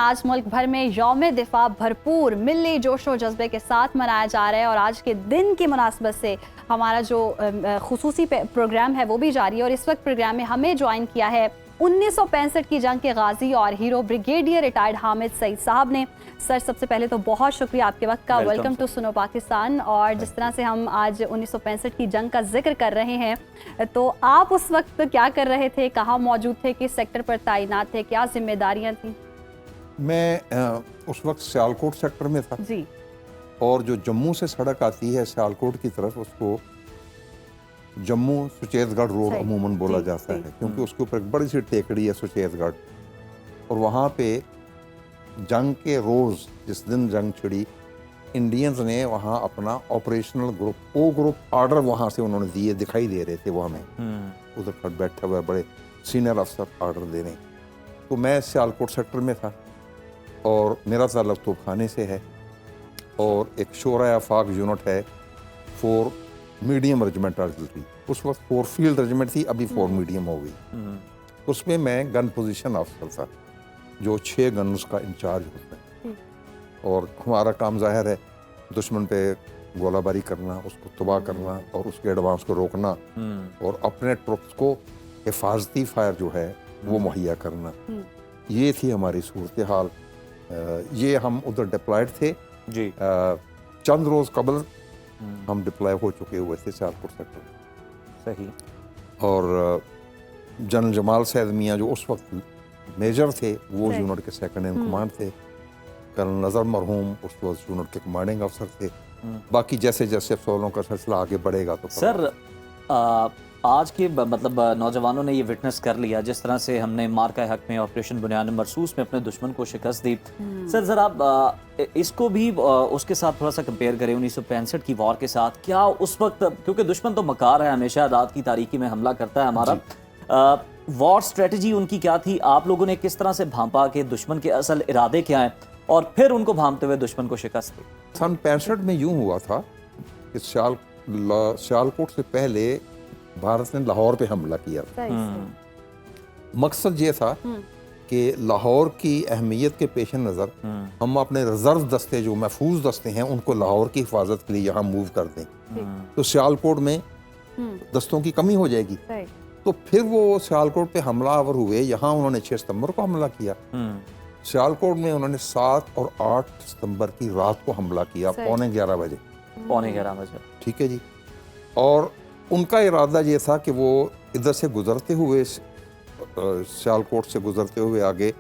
आज मुल्क भर में यौम दिफा भरपूर मिली जोशो जज्बे के साथ मनाया जा रहा है और आज के दिन की मुनासबत से हमारा जो खुसूसी प्रोग्राम है वो भी जारी है। और इस वक्त प्रोग्राम में हमें ज्वाइन किया है 1965 की जंग के गाजी और hero brigadier retired Hamid Saeed साहब ने। सर, सबसे पहले तो बहुत शुक्रिया आपके वक्त का। वेलकम टू सुनो पाकिस्तान। और जिस तरह से हम आज 1965 की जंग का जिक्र कर रहे हैं, तो आप उस वक्त क्या कर रहे थे, कहाँ मौजूद थे, किस सेक्टर पर तैनात थे, क्या जिम्मेदारियां थी? मैं उस वक्त सियालकोट सेक्टर में था जी। और जो जम्मू से सड़क आती है सियालकोट की तरफ, उसको जम्मू सुचेतगढ़ रोड अमूमन बोला जाता है, क्योंकि उसके ऊपर एक बड़ी सी टेकड़ी है सुचेतगढ़। और वहाँ पे जंग के रोज़, जिस दिन जंग छिड़ी, इंडियंस ने वहाँ अपना operational group, O group order वहाँ से उन्होंने दिए, दिखाई दे रहे थे वो हमें। उधर पर बैठे हुए बड़े सीनियर अफसर ऑर्डर दे रहे हैं। तो मैं सियालकोट सेक्टर में था और मेरा ताल्लुक तोपखाने से है और एक शोरा आफाक यूनिट है 4 मीडियम रेजिमेंट आर्टिलरी। उस वक्त 4 फील्ड रेजिमेंट थी, अभी 4 मीडियम हो गई। उसमें मैं गन पोजीशन अफसर था, जो 6 गन उसका इंचार्ज होता है। और हमारा काम जाहिर है दुश्मन पे गोलाबारी करना, उसको तबाह करना और उसके एडवांस को रोकना और अपने ट्रुप्स को हिफाजती फायर जो है वो मुहैया करना। ये थी हमारी सूरत हाल। ये हम उधर डिप्लॉयड थे जी। चंद रोज़ कबल हम डिप्लॉय हो चुके हुए थे सियालकोट सेक्टर। सही। और जनरल जमाल सैद मियाँ जो उस वक्त मेजर थे, वो यूनिट के सेकंड इन कमांड थे। कर्नल नज़र मरहूम उस वक्त यूनिट के कमांडिंग अफसर थे। बाकी जैसे जैसे अफसरों का सिलसिला आगे बढ़ेगा तो सर, आज के मतलब नौजवानों ने ये विटनेस कर लिया जिस तरह से हमने मार्का हक में ऑपरेशन बुनियाद मरसूस में अपने दुश्मन को शिकस्त दी। सर, ज़रा आप इसको भी उसके साथ थोड़ा सा कंपेयर करें 1965 की वॉर के साथ। क्या उस वक्त, क्योंकि दुश्मन तो मकार है, हमेशा रात की तारीकी में हमला करता है हमारा, वॉर स्ट्रेटजी उनकी क्या थी? आप लोगों ने किस तरह से भांपा कि दुश्मन के असल इरादे क्या हैं और फिर उनको भांपते हुए दुश्मन को शिकस्त दी? सन 65 में यूं हुआ था कि सियालकोट से पहले भारत ने लाहौर पे हमला किया। मकसद ये था कि लाहौर की अहमियत के पेश नज़र हम अपने रिजर्व दस्ते, जो महफूज दस्ते हैं, उनको लाहौर की हिफाजत के लिए यहाँ मूव कर दें। तो सियालकोट में दस्तों की कमी हो जाएगी। तो फिर वो सियालकोट पे हमलावर हुए। यहाँ उन्होंने 6 सितंबर को हमला किया। सियालकोट में उन्होंने 7 और 8 सितंबर की रात को हमला किया, पौने 11 बजे। पौने 11 बजे, ठीक है जी। और उनका इरादा ये था कि वो इधर से गुजरते हुए, सियालकोट से गुजरते हुए आगे,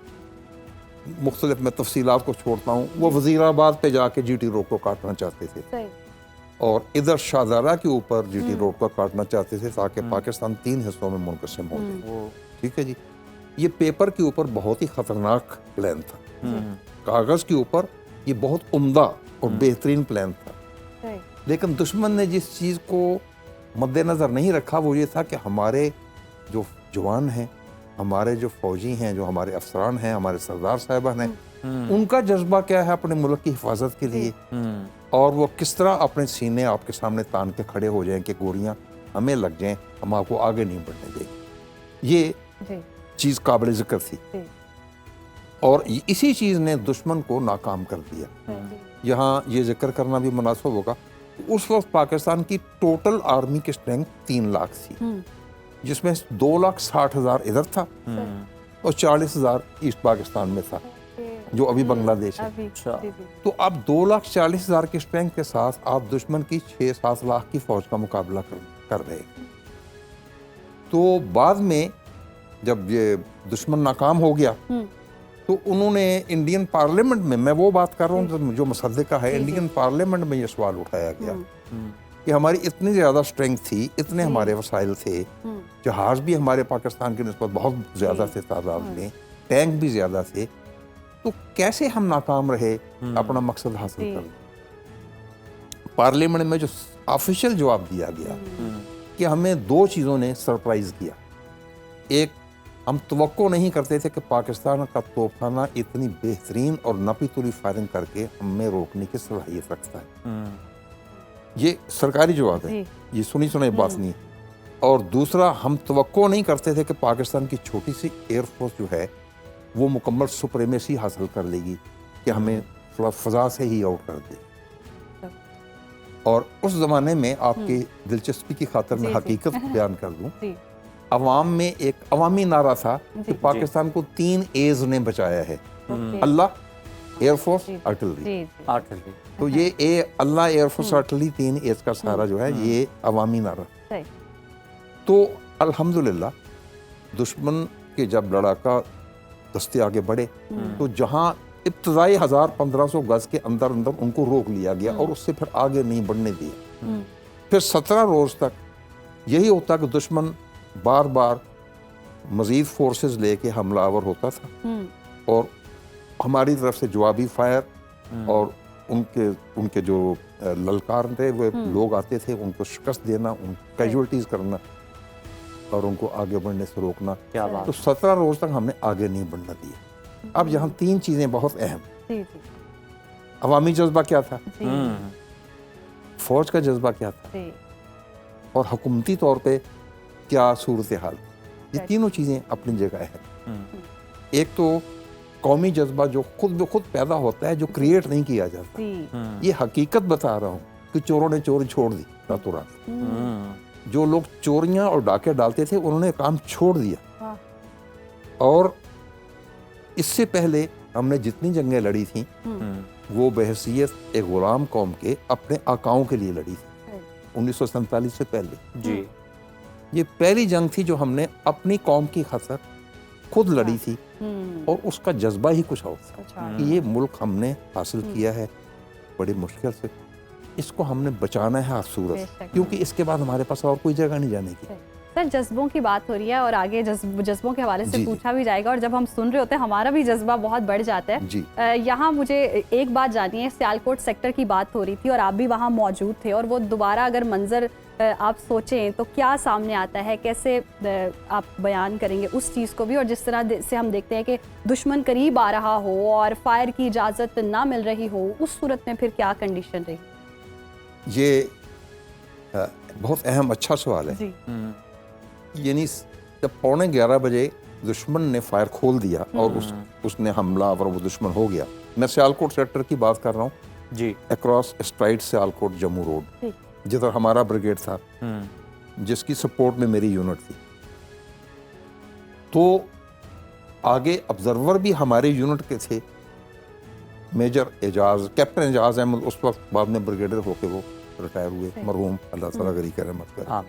मुख्तलिफ मैं तफसीलात को छोड़ता हूँ, वो वजीराबाद पे जाके जीटी रोड को काटना चाहते थे और इधर शाहज़ारा के ऊपर जीटी रोड को काटना चाहते थे ताकि पाकिस्तान 3 हिस्सों में मुनक़सिम हो जाए। ठीक है जी। ये पेपर के ऊपर बहुत ही ख़तरनाक प्लान था, कागज़ के ऊपर ये बहुत उम्दा और बेहतरीन प्लान था। लेकिन दुश्मन ने जिस चीज़ को मद्देनज़र नहीं रखा वो ये था कि हमारे जो जवान हैं, हमारे जो फौजी हैं, जो हमारे अफसरान हैं, हमारे सरदार साहिबान हैं, उनका जज्बा क्या है अपने मुल्क की हिफाजत के लिए, और वो किस तरह अपने सीने आपके सामने तान के खड़े हो जाएं कि गोलियां हमें लग जाएं, हम आपको आगे नहीं बढ़ने देंगे। ये चीज़ काबिल ज़िक्र थी और इसी चीज़ ने दुश्मन को नाकाम कर दिया। यहाँ ये जिक्र करना भी मुनासिब होगा, उस वक्त पाकिस्तान की टोटल आर्मी की स्ट्रेंथ 3 लाख थी, जिसमें 2,60,000 इधर था और 40,000 ईस्ट पाकिस्तान में था, जो अभी बांग्लादेश है। तो अब 2,40,000 की स्ट्रेंथ के साथ आप दुश्मन की 6-7 लाख की फौज का मुकाबला कर रहे। तो बाद में जब ये दुश्मन नाकाम हो गया तो उन्होंने इंडियन पार्लियामेंट में, मैं वो बात कर रहा हूँ जो मुसद्दिका है, इंडियन पार्लियामेंट में ये सवाल उठाया गया कि हमारी इतनी ज़्यादा स्ट्रेंथ थी, इतने हमारे वसाइल थे, जहाज़ भी हमारे पाकिस्तान की निस्बत बहुत ज़्यादा थे तादाद में, टैंक भी ज़्यादा थे, तो कैसे हम नाकाम रहे अपना मकसद हासिल करने? पार्लियामेंट में जो ऑफिशियल जवाब दिया गया कि हमें 2 चीज़ों ने सरप्राइज़ किया। एक, हम तवक्को नहीं करते थे कि पाकिस्तान का तोपखाना इतनी बेहतरीन और नपी तुली फायरिंग करके हमें रोकने की सलाहियत रखता है। ये सरकारी जवाब है, ये सुनी सुनाई बात नहीं। और दूसरा, हम तवक्को नहीं करते थे कि पाकिस्तान की छोटी सी एयरफोर्स जो है वो मुकम्मल सुप्रीमेसी हासिल कर लेगी कि हमें थोड़ा फ़ज़ा से ही आउट कर दे। और उस ज़माने में आपकी दिलचस्पी की खातिर मैं जी, जी। हकीकत बयान कर दूं, जी अवाम में एक अवामी नारा था कि जी। पाकिस्तान को 3 एज ने बचाया है, ओके अल्लाह, एयरफोर्स, जी, आर्टिलरी। जी जी आर्टिलरी। तो ये अल्लाह, एयरफोर्स, आर्टिलरी, 3 एज का सहारा जो है ये अवामी नारा। सही तो अल्हम्दुलिल्लाह दुश्मन के जब लड़ाका दस्ते आगे बढ़े तो जहां इब्तदाई 1500 गज के अंदर अंदर उनको रोक लिया गया और उससे फिर आगे नहीं बढ़ने दिया। फिर 17 रोज तक यही होता कि दुश्मन बार बार मजीद फोर्सेस लेके हमलावर होता था और हमारी तरफ से जवाबी फायर और उनके जो ललकार थे वो लोग आते थे, उनको शिकस्त देना, उन कैजुअल्टीज करना और उनको आगे बढ़ने से रोकना। क्या बात। तो 17 रोज तक हमने आगे नहीं बढ़ना दिया। अब यहाँ 3 चीजें बहुत अहम। जी जी अवामी जज्बा क्या था, जी फौज का जज्बा क्या था जी और हुकूमती तौर पे क्या सूरत हाल। ये Right. तीनों चीजें अपनी जगह है। एक तो कौमी जज्बा जो खुद ब खुद पैदा होता है, जो क्रिएट नहीं किया जाता। जी ये हकीकत बता रहा हूँ कि चोरों ने चोरी छोड़ दी रातों रात। जो लोग चोरियां और डाके डालते थे उन्होंने काम छोड़ दिया। वाह। और इससे पहले हमने जितनी जंगें लड़ी थी वो बहैसियत एक गुलाम कौम के अपने आकाओं के लिए लड़ी थी 1947 से पहले। जी। ये पहली जंग थी जो हमने अपनी कौम की खातिर खुद लड़ी थी और उसका जज्बा ही कुछ और था अच्छा कि ये मुल्क हमने हासिल किया है बड़ी मुश्किल से, इसको हमने बचाना है हर सूरत, बेशक। क्योंकि इसके बाद हमारे पास और कोई जगह नहीं जाने की। सर जज्बों की बात हो रही है और आगे जज्बों के हवाले से जी, जी। पूछा भी जाएगा और जब हम सुन रहे होते हैं हमारा भी जज्बा बहुत बढ़ जाता है। जी। यहाँ मुझे एक बात जाननी है, सियालकोट सेक्टर की बात हो रही थी और आप भी वहाँ मौजूद थे और वो दोबारा अगर मंजर आप सोचें तो क्या सामने आता है, कैसे आप बयान करेंगे उस चीज़ को भी, और जिस तरह से हम देखते हैं कि दुश्मन करीब आ रहा हो और फायर की इजाज़त ना मिल रही हो, उस सूरत में फिर क्या कंडीशन रही? ये बहुत अहम अच्छा सवाल है। जी यानी जब 11:15 बजे दुश्मन ने फायर खोल दिया और उसने हमला और वो दुश्मन हो गया। मैं सियालकोट सेक्टर की बात कर रहा हूँ, जी। Across straight Sialkot Jammu road, जिधर हमारा ब्रिगेड था, जिसकी सपोर्ट में मेरी यूनिट थी। तो आगे ऑब्जर्वर भी हमारे यूनिट के थे, मेजर एजाज, कैप्टन एजाज अहमद, उस वक्त बाद में ब्रिगेडियर होके वो रिटायर हुए, मरहूम, अल्लाह ताला गरी की रहमत करे। हाँ।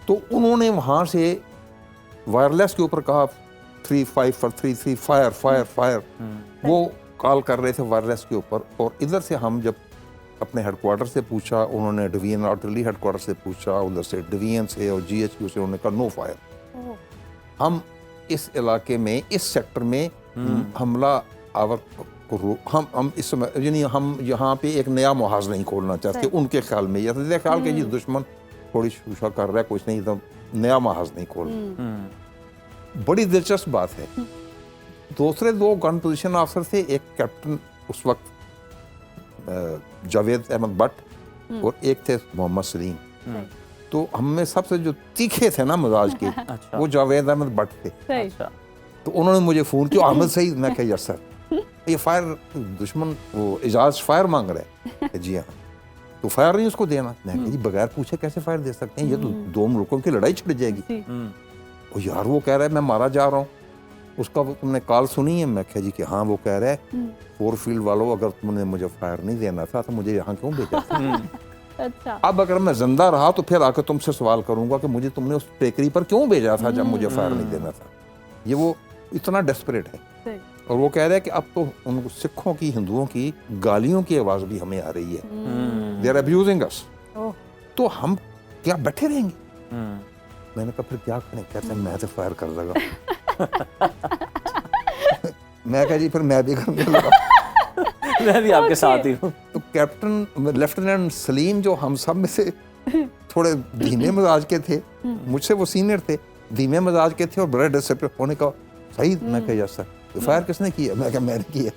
तो उन्होंने वहाँ से वायरलेस के ऊपर कहा 3543 फायर फायर फायर, वो कॉल कर रहे थे वायरलेस के ऊपर। और इधर से हम जब अपने हेडक्वार्टर से पूछा, उन्होंने डिवीजन आर्टिलरी हेडक्वार्टर से पूछा, उधर से डिवीजन से और GHQ से, उन्होंने कहा नो फायर। हम इस इलाके में, इस सेक्टर में हमला आवर को हम इस समय यानी हम यहाँ पे एक नया मुहाज नहीं खोलना चाहते उनके ख्याल में। ये ख्याल कि जी दुश्मन थोड़ी शूशा कर रहा है, कुछ नहीं, एकदम नया महाज नहीं खोलना। बड़ी दिलचस्प बात है। दूसरे 2 गन पोजीशन ऑफिसर थे, एक कैप्टन उस वक्त जावेद अहमद भट्ट और एक थे मोहम्मद सलीम। तो हम में सबसे जो तीखे थे ना मिजाज के, अच्छा। वो जावेद अहमद भट्ट थे। अच्छा। तो उन्होंने मुझे फ़ोन किया, अहमद सईद। मैं कहा यस सर, ये फायर दुश्मन वो एजाज फायर मांग रहा है। जी हाँ, तो फायर नहीं उसको देना। मैं कहा जी बगैर पूछे कैसे फायर दे सकते हैं, ये तो 2 मुल्कों की लड़ाई छिड़ जाएगी। ओ यार वो कह रहा है मैं मारा जा रहा हूँ, उसका तुमने कॉल सुनी है? मैं कहा जी कि हाँ, वो कह रहा है 4 फील्ड वालों, अगर तुमने मुझे फायर नहीं देना था तो मुझे यहाँ क्यों भेजा था? अच्छा। अब अगर मैं जिंदा रहा तो फिर आकर तुमसे सवाल करूंगा कि मुझे तुमने उस टेकरी पर क्यों भेजा था जब मुझे फायर नहीं देना था। ये वो इतना डेस्परेट है। और वो कह रहा है कि अब तो उन सिखों की, हिंदुओं की गालियों की आवाज़ भी हमें आ रही है। दे आर अब्यूजिंग अस। तो हम क्या बैठे रहेंगे? मैंने कहा फिर क्या करें? कहते हैं मैं तो फायर कर लगा। मैं कहा जी फिर मैं भी करने लगा। मैं भी आपके साथ ही हूँ। तो कैप्टन लेफ्टिनेंट सलीम जो हम सब में से थोड़े धीमे मिजाज के थे, मुझसे वो सीनियर थे, धीमे मिजाज के थे और बड़े डिसिप्लिन होने का सही। मैं कहा यस सर। तो फायर किसने किया? मैं कहा मैंने किया।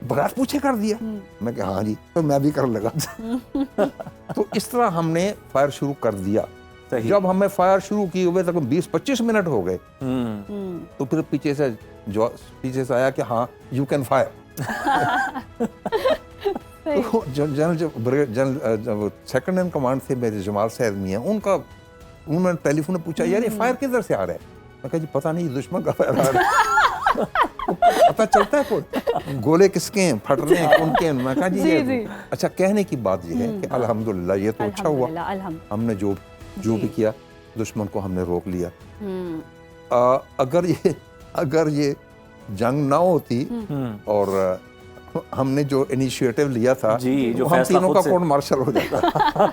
बगैर पूछे कर दिया? मैं कहा हाँ जी, तो मैं भी कर लगा। तो इस तरह हमने फायर शुरू कर दिया। जब हमें फायर शुरू किए हुए तक 20-25 मिनट हो गए, तो तो फिर पीछे से आया कि हाँ यू कैन फायर। तो जनरल जब सेकंड इन कमांड थे मेरे जमाल साहब मियां, उन्होंने टेलीफोन में पूछा यार ये फायर किधर से आ रहा है? मैं कहा जी पता नहीं, दुश्मन का फायर आ रहा है। पता चलता है कोई गोले किसके हैं, फट रहे हैं कौन के हैं? मैं कहा जी ये अच्छा, कहने की बात ये है कि अल्हम्दुलिल्लाह ये तो अच्छा हुआ, हमने जो भी किया दुश्मन को हमने रोक लिया। अगर ये जंग ना होती और हमने जो इनिशिएटिव लिया था, जी, जो हम फैसला तीनों खुद का से- कोर्ट मार्शल हो जाता।